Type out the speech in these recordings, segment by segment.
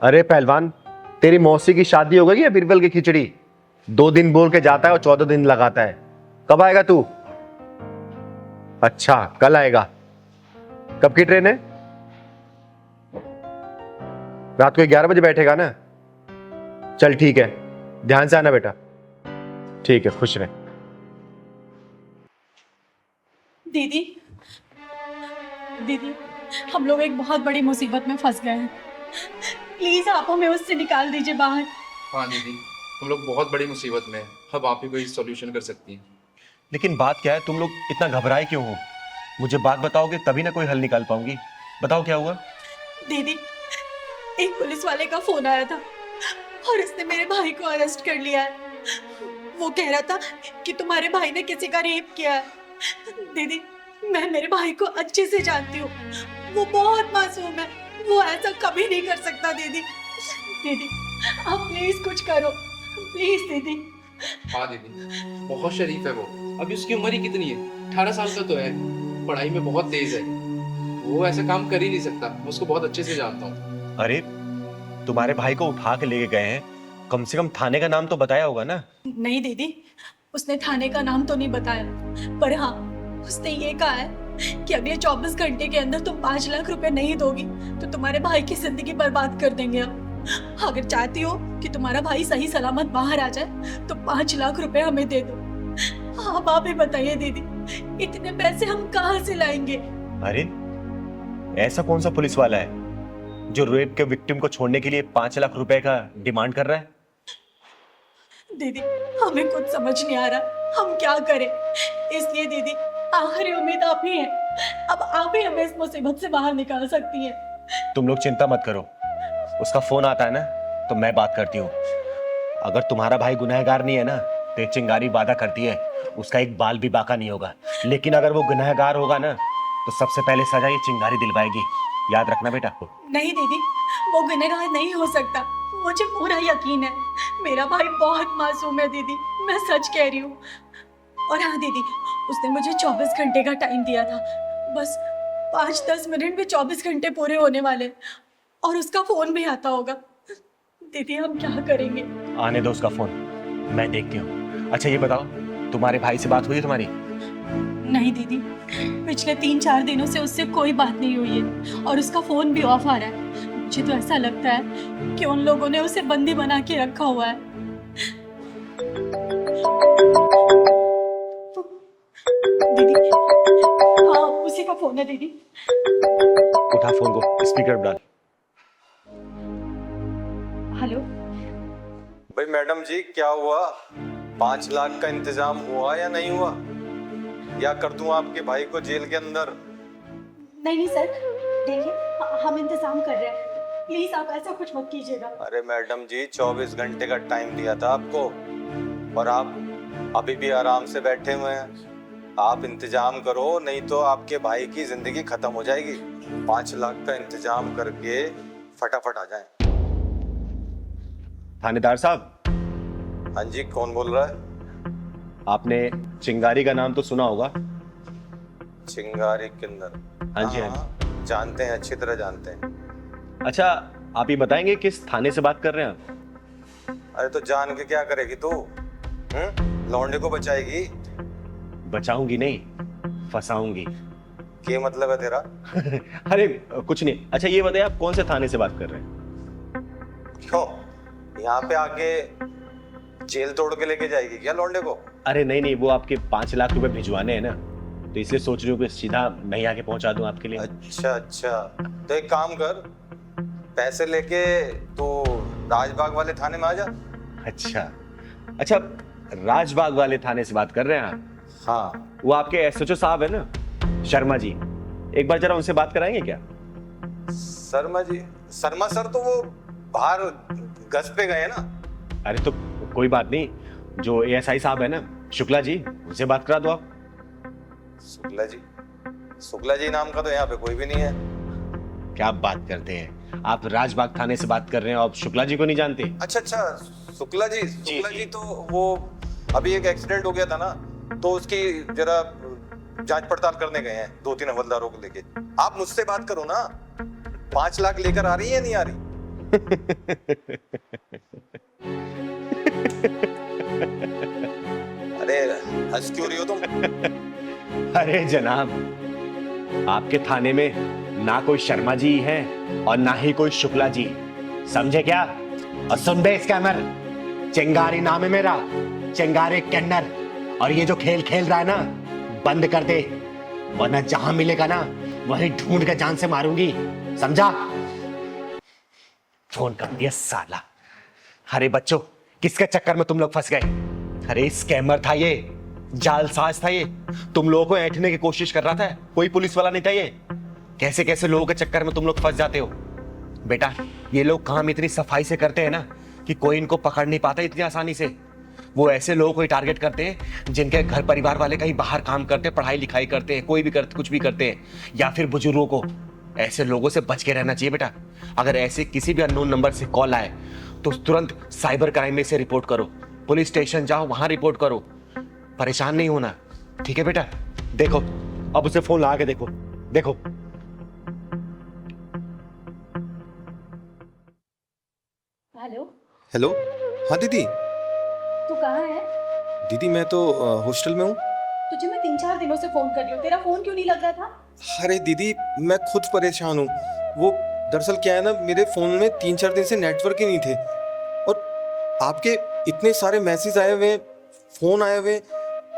अरे पहलवान, तेरी मौसी की शादी हो गई है बीरबल की खिचड़ी? 2 दिन बोल के जाता है और 14 दिन लगाता है। कब आएगा तू? अच्छा, कल आएगा। कब की ट्रेन है? रात को 11 बजे बैठेगा ना? चल ठीक है, ध्यान से आना बेटा। ठीक है, खुश रहे। दीदी, दीदी, हम लोग एक बहुत बड़ी मुसीबत में फंस गए हैं। प्लीज आप हमें उससे निकाल दीजिए बाहर। हाँ दीदी, हम लोग बहुत बड़ी मुसीबत में हैं। अब आप ही कोई सॉल्यूशन कर सकती हैं। लेकिन बात क्या है, तुम लोग इतना घबराए क्यों हो? मुझे बात बताओगे तभी ना कोई हल निकाल पाऊंगी। बताओ क्या हुआ। दीदी, एक पुलिस वाले का फोन आया था और उसने मेरे भाई को अरेस्ट कर लिया है। वो कह रहा था कि तुम्हारे भाई ने किसी का रेप किया है। दीदी, मैं मेरे भाई को अच्छे से जानती हूँ। वो बहुत मासूम है, वो ऐसा कभी नहीं कर सकता। दीदी, दीदी, आप प्लीज कुछ करो, प्लीज दीदी। हाँ दीदी, बहुत शरीफ है वो। अभी उसकी उम्र ही कितनी है? 18 साल का तो है। पढ़ाई में बहुत तेज है। वो ऐसा काम कर ही नहीं सकता। मैं उसको बहुत अच्छे से जानता हूँ। अरे, तुम्हारे भाई को उठा के लेके गए हैं, कम से कम थाने का नाम तो बताया होगा ना? नहीं दीदी, उसने थाने का नाम तो नहीं बताया, पर हाँ, उसने ये कहा है कि अगले 24 घंटे के अंदर तुम 5 लाख रुपए नहीं दोगी तो तुम्हारे भाई की जिंदगी बर्बाद कर देंगे हम। अगर चाहती हो कि तुम्हारा भाई सही सलामत बाहर आ जाए तो 5 लाख रुपए हमें दे दो। आप ही बताइए दीदी, इतने पैसे हम कहाँ से लाएंगे? अरे, ऐसा कौन सा पुलिस वाला है जो रेप के विक्टिम को छोड़ने के लिए 5 लाख रुपए का डिमांड कर रहा है? दीदी, हमें कुछ समझ नहीं आ रहा, हम क्या करें। इसलिए दीदी, आखिरी उम्मीद आप ही हैं। अब आप ही हमें इस मुसीबत से बाहर निकाल सकती हैं। तुम लोग चिंता मत करो, उसका फोन आता है ना तो मैं बात करती हूँ। अगर तुम्हारा भाई गुनहगार नहीं है ना तो ये चिंगारी वादा करती है उसका एक बाल भी बाका नहीं होगा। लेकिन अगर वो गुनहगार होगा ना तो सबसे पहले सजा ये चिंगारी दिलवाएगी। याद रखना बेटा। नहीं दीदी, वो गुनहगार नहीं हो सकता, मुझे पूरा यकीन है। मेरा भाई बहुत मासूम है दीदी, मैं सच कह रही हूँ। और हाँ दीदी, उसने मुझे 24 घंटे का टाइम दिया था। बस 5-10 मिनट में 24 घंटे पूरे होने वाले और उसका फोन भी आता होगा। दीदी, हम क्या करेंगे? आने दो उसका फोन, मैं देखती हूँ। अच्छा ये बताओ, तुम्हारे भाई से बात हुई है तुम्हारी? नहीं दीदी, पिछले 3-4 दिनों से उससे कोई बात नहीं हुई है और उसका फोन भी ऑफ आ रहा है। मुझे तो ऐसा लगता है कि उन लोगों ने उसे बंदी बना के रखा हुआ है। दीदी, हाँ, उसी का फोन है दीदी। उठा फोन को, स्पीकर पे डाल। हेलो। भाई मैडम जी, क्या हुआ? 5 लाख का इंतजाम हुआ या नहीं हुआ? या कर दूं आपके भाई को जेल के अंदर? नहीं सर, देखिए, हम इंतजाम कर रहे हैं। प्लीज आप ऐसा कुछ मत कीजिएगा। अरे मैडम जी, 24 घंटे का टाइम दिया था आपको और आप अभी भी आराम से बैठे हुए हैं। आप इंतजाम करो, नहीं तो आपके भाई की जिंदगी खत्म हो जाएगी। 5 लाख का इंतजाम करके फटाफट आ जाएं। थानेदार साहब, हाँ जी, कौन बोल रहा है? आपने चिंगारी का नाम तो सुना होगा? चिंगारी किन्नर? हाँ जी, हाँ हाँ, जानते हैं, अच्छी तरह जानते हैं। अच्छा, आप ये बताएंगे किस थाने से बात कर रहे हैं आप? अरे तो जान के क्या करेगी तू? लौंडे को बचाएगी? बचाऊंगी नहीं, फंसाऊंगी। क्या मतलब है तेरा? अरे कुछ नहीं। अच्छा ये बताइए, आप कौन से थाने से बात कर रहे हैं? क्यों, यहाँ पे आके जेल तोड़ के लेके जाएगी क्या लौंडे को? अरे नहीं नहीं, वो आपके 5 लाख रुपए भिजवाने हैं ना, तो इसलिए सोच रही हूँ कि सीधा नहीं आके पहुंचा दूं आपके लिए। अच्छा अच्छा, तो एक काम कर, पैसे लेके तो राजबाग वाले थाने में आ जा। अच्छा अच्छा, राजबाग वाले थाने से बात कर रहे हैं आप? हाँ। वो आपके एसएचओ साहब है ना, शर्मा जी, एक बार जरा उनसे बात कराएंगे क्या? शर्मा जी? शर्मा सर तो वो बाहर गश्त पे गए ना। अरे तो कोई बात नहीं, जो एएसआई साहब है ना, शुक्ला जी, उनसे बात करा दो आप। शुक्ला जी? शुक्ला जी नाम का तो यहाँ पे कोई भी नहीं है। क्या बात करते हैं आप? राजबाग थाने से बात कर रहे हैं, आप शुक्ला जी को नहीं जानते? अच्छा अच्छा, शुक्ला जी, शुक्ला जी तो वो अभी एक एक्सीडेंट हो गया था ना, तो उसकी जरा जांच पड़ताल करने गए हैं 2-3 हवलदारों को लेके। आप मुझसे बात करो ना। 5 लाख लेकर आ रही है, नहीं आ रही? अरे हंस क्यों रही हो तुम? अरे जनाब, आपके थाने में ना कोई शर्मा जी है और ना ही कोई शुक्ला जी, समझे क्या? और सुन बे स्कैमर, चिंगारी नाम है मेरा, चिंगारी किन्नर। और ये जो खेल खेल रहा है ना, बंद कर दे, वरना जहां मिलेगा ना वहीं ढूंढ के जान से मारूंगी, समझा? फोन कर दिया साला। अरे बच्चों, किसके चक्कर में तुम लोग फंस गए? अरे स्कैमर था ये, जालसाज था ये, तुम लोगों को ऐंठने की कोशिश कर रहा था, कोई पुलिस वाला नहीं था ये। कैसे कैसे लोगों के चक्कर में तुम लोग फंस जाते हो। बेटा, ये लोग काम इतनी सफाई से करते हैं ना कि कोई इनको पकड़ नहीं पाता इतनी आसानी से। वो ऐसे लोगों को टारगेट करते हैं जिनके घर परिवार वाले कहीं बाहर काम करते हैं, पढ़ाई लिखाई करते हैं, कोई भी करते, कुछ भी करते हैं, या फिर बुजुर्गों को। ऐसे लोगों से बच के रहना चाहिए बेटा। अगर ऐसे किसी भी अननोन नंबर से कॉल आए तो तुरंत साइबर क्राइम में से रिपोर्ट करो, पुलिस स्टेशन जाओ, वहां रिपोर्ट करो। परेशान नहीं होना, ठीक है बेटा? देखो, अब उसे फोन लगा के देखो, देखो। Hello, hello. हाँ दीदी। तू कहाँ है? दीदी मैं तो हॉस्टल में हूँ। तुझे मैं 3-4 दिनों से फोन कर रही हूँ, तेरा फोन क्यों नहीं लग रहा था? अरे दीदी, मैं खुद परेशान हूँ। वो दरअसल क्या है ना, मेरे फ़ोन में 3-4 दिन से नेटवर्क ही नहीं थे, और आपके इतने सारे मैसेज आए हुए, फ़ोन आए हुए,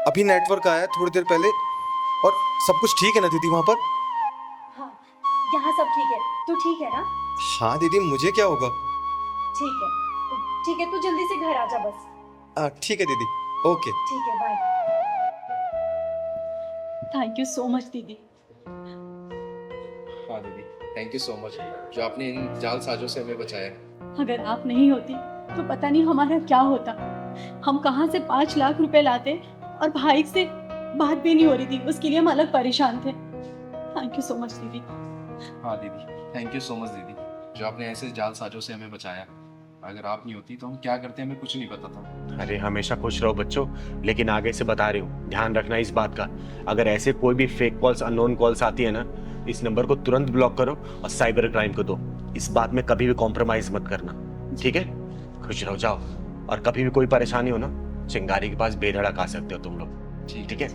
अभी नेटवर्क आया थोड़ी देर पहले, और सब कुछ ठीक है ना दीदी वहाँ पर? हाँ, यहाँ सब ठीक है। तू ठीक है ना? हाँ दीदी, मुझे क्या होगा? ठीक है, ठीक है, तू जल्दी से घर आ जा बस। ठीक है दीदी, ओके। ठीक है, bye. Thank you so much दीदी। हाँ दीदी, थैंक यू सो मच जो आपने इन जालसाजों से हमें बचाया। अगर आप नहीं होती तो पता नहीं हमारा क्या होता। हम कहाँ से 5 लाख रुपए लाते, और भाई से बात भी नहीं हो रही थी, उसके लिए हम अलग परेशान थे। थैंक यू सो मच दीदी। हाँ दीदी, थैंक यू सो मच दीदी जो आपने ऐसे जालसाजों से हमें बचाया। अगर आप नहीं होती तो हम क्या करते हमें कुछ नहीं पता था। अरे हमेशा खुश रहो बच्चों, लेकिन आगे से बता रही हूँ, ध्यान रखना इस बात का। अगर ऐसे कोई भी फेक कॉल्स, अननोन कॉल्स आती है ना, इस नंबर को तुरंत ब्लॉक करो और साइबर क्राइम को दो। इस बात में कभी भी कॉम्प्रोमाइज मत करना, ठीक है? खुश रहो, जाओ। और कभी भी कोई परेशानी हो ना, चिंगारी के पास बेधड़क आ सकते हो तुम लोग, ठीक है?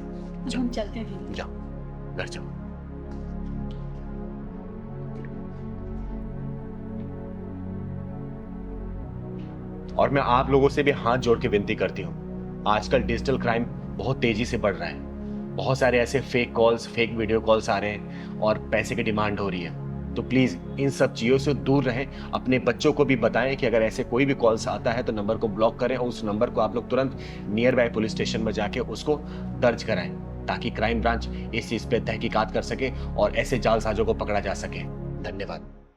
हम चलते हैं। जाओ, घर जाओ। और मैं आप लोगों से भी हाथ जोड़ के विनती करती हूँ, आजकल डिजिटल क्राइम बहुत तेजी से बढ़ रहा है। बहुत सारे ऐसे fake calls, fake video calls आ रहे हैं और पैसे की डिमांड हो रही है। तो प्लीज इन सब चीजों से दूर रहें। अपने बच्चों को भी बताएं कि अगर ऐसे कोई भी कॉल्स आता है तो नंबर को ब्लॉक करें, और उस नंबर को आप लोग तुरंत नियर बाय पुलिस स्टेशन में जाके उसको दर्ज कराएं, ताकि क्राइम ब्रांच इस चीज पे तहकीकात कर सके और ऐसे जालसाजों को पकड़ा जा सके। धन्यवाद।